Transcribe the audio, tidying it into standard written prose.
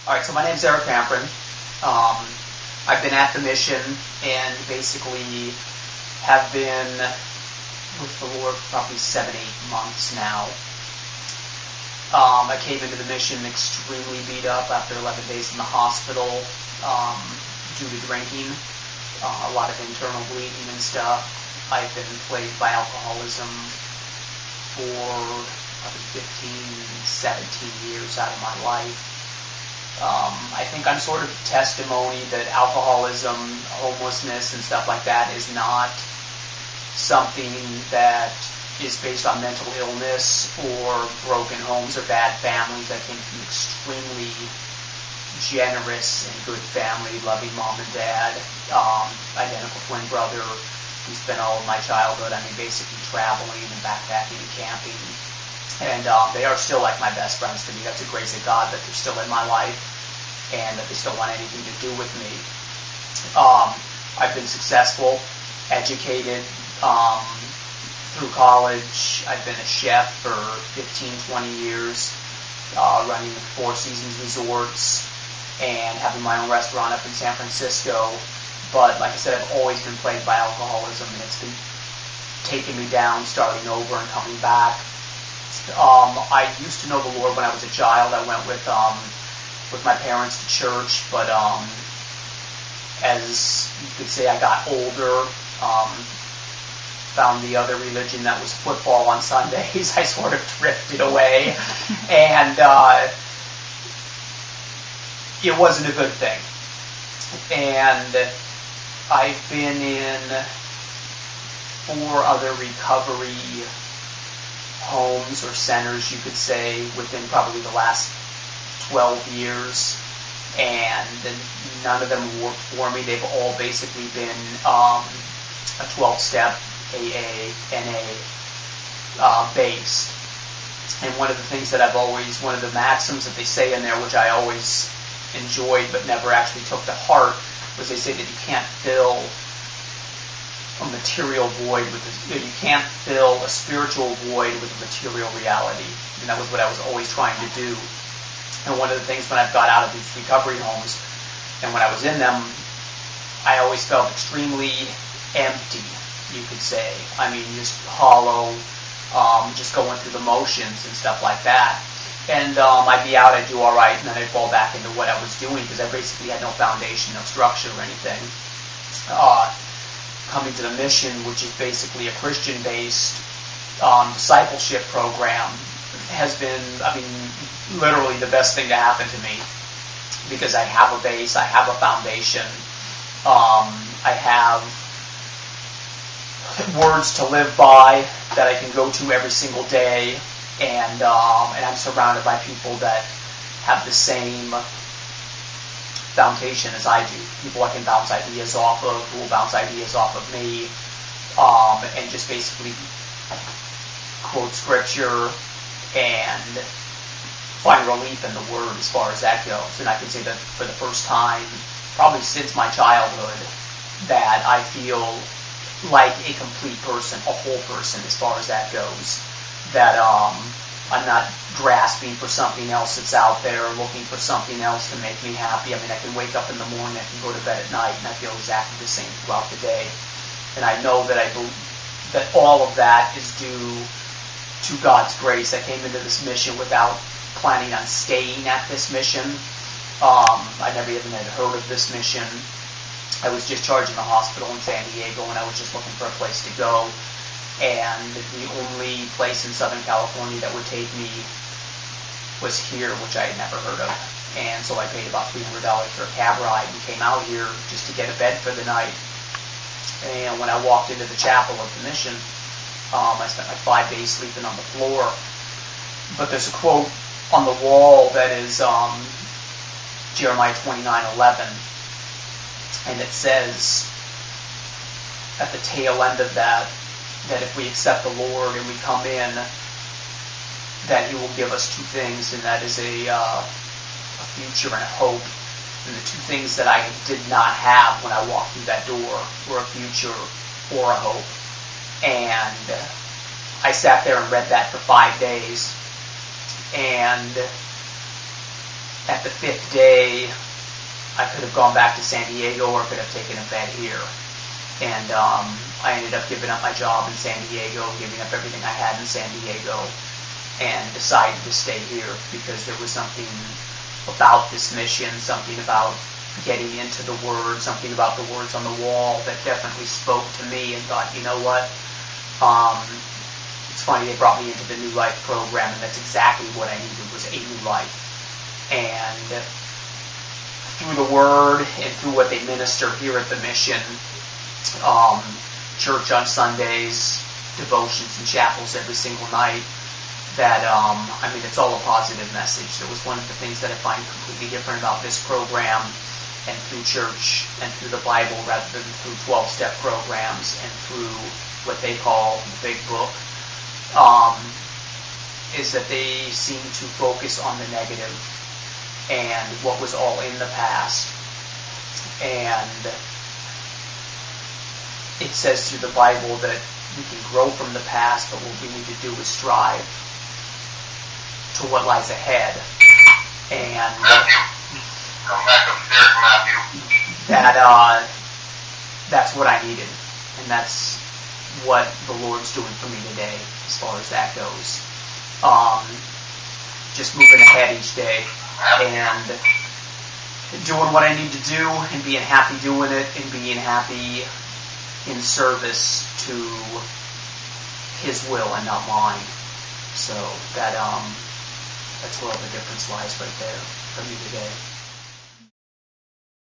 All right, so my name's Eric Pamprin. I've been at the mission and basically have been with the Lord for probably 7-8 months now. I came into the mission extremely beat up after 11 days in the hospital due to drinking, a lot of internal bleeding and stuff. I've been plagued by alcoholism for probably 15, 17 years out of my life. I think I'm sort of testimony that alcoholism, homelessness, and stuff like that is not something that is based on mental illness or broken homes or bad families. I came from extremely generous and good family, loving mom and dad, identical twin brother who spent all of my childhood, basically traveling and backpacking and camping. And they are still like my best friends to me. That's the grace of God that they're still in my life and that they still want anything to do with me. I've been successful, educated through college. I've been a chef for 15, 20 years, running Four Seasons resorts and having my own restaurant up in San Francisco. But like I said, I've always been plagued by alcoholism, and it's been taking me down, starting over and coming back. I used to know the Lord when I was a child. I went with my parents to church, but as you could say, I got older, found the other religion that was football on Sundays. I sort of drifted away, and it wasn't a good thing. And I've been in 4 other recovery homes or centers, you could say, within probably the last 12 years, and none of them worked for me. They've all basically been a 12-step AA, NA based. And one of the things that one of the maxims that they say in there, which I always enjoyed but never actually took to heart, was they say that you can't fill a material void you can't fill a spiritual void with a material reality. And that was what I was always trying to do. And one of the things when I've got out of these recovery homes, and when I was in them, I always felt extremely empty, you could say. Just hollow, just going through the motions and stuff like that. And I'd be out, I'd do all right, and then I'd fall back into what I was doing because I basically had no foundation, no structure or anything. Coming to the mission, which is basically a Christian-based discipleship program, has been, literally the best thing to happen to me because I have a base, I have a foundation, I have words to live by that I can go to every single day, and I'm surrounded by people that have the same foundation as I do. People I can bounce ideas off of, who will bounce ideas off of me, and just basically quote scripture and find relief in the Word as far as that goes. And I can say that for the first time, probably since my childhood, that I feel like a complete person, a whole person as far as that goes. That I'm not grasping for something else that's out there, or looking for something else to make me happy. I can wake up in the morning, I can go to bed at night, and I feel exactly the same throughout the day. And I know that that all of that is due to God's grace. I came into this mission without planning on staying at this mission. I never even had heard of this mission. I was just charging a hospital in San Diego, and I was just looking for a place to go. And the only place in Southern California that would take me was here, which I had never heard of. And so I paid about $300 for a cab ride and came out here just to get a bed for the night. And when I walked into the chapel of the mission, I spent like 5 days sleeping on the floor. But there's a quote on the wall that is Jeremiah 29:11, and it says at the tail end of that if we accept the Lord and we come in, that He will give us 2 things, and that is a future and a hope. And the 2 things that I did not have when I walked through that door were a future or a hope. And I sat there and read that for 5 days, and at the 5th day, I could have gone back to San Diego or could have taken a bed here. And I ended up giving up my job in San Diego, giving up everything I had in San Diego, and decided to stay here because there was something about this mission, something about getting into the Word, something about the words on the wall that definitely spoke to me, and thought, you know what? It's funny, they brought me into the New Life program, and that's exactly what I needed, was a new life. And through the Word and through what they minister here at the mission, church on Sundays, devotions and chapels every single night, that, it's all a positive message. That was one of the things that I find completely different about this program and through church and through the Bible rather than through 12-step programs and through what they call the Big Book, is that they seem to focus on the negative and what was all in the past. And it says through the Bible that we can grow from the past, but what we need to do is strive to what lies ahead. And that's what I needed. And that's what the Lord's doing for me today as far as that goes. Just moving ahead each day and doing what I need to do and being happy doing it and being happy in service to His will and not mine. So that's where all the difference lies right there for me today.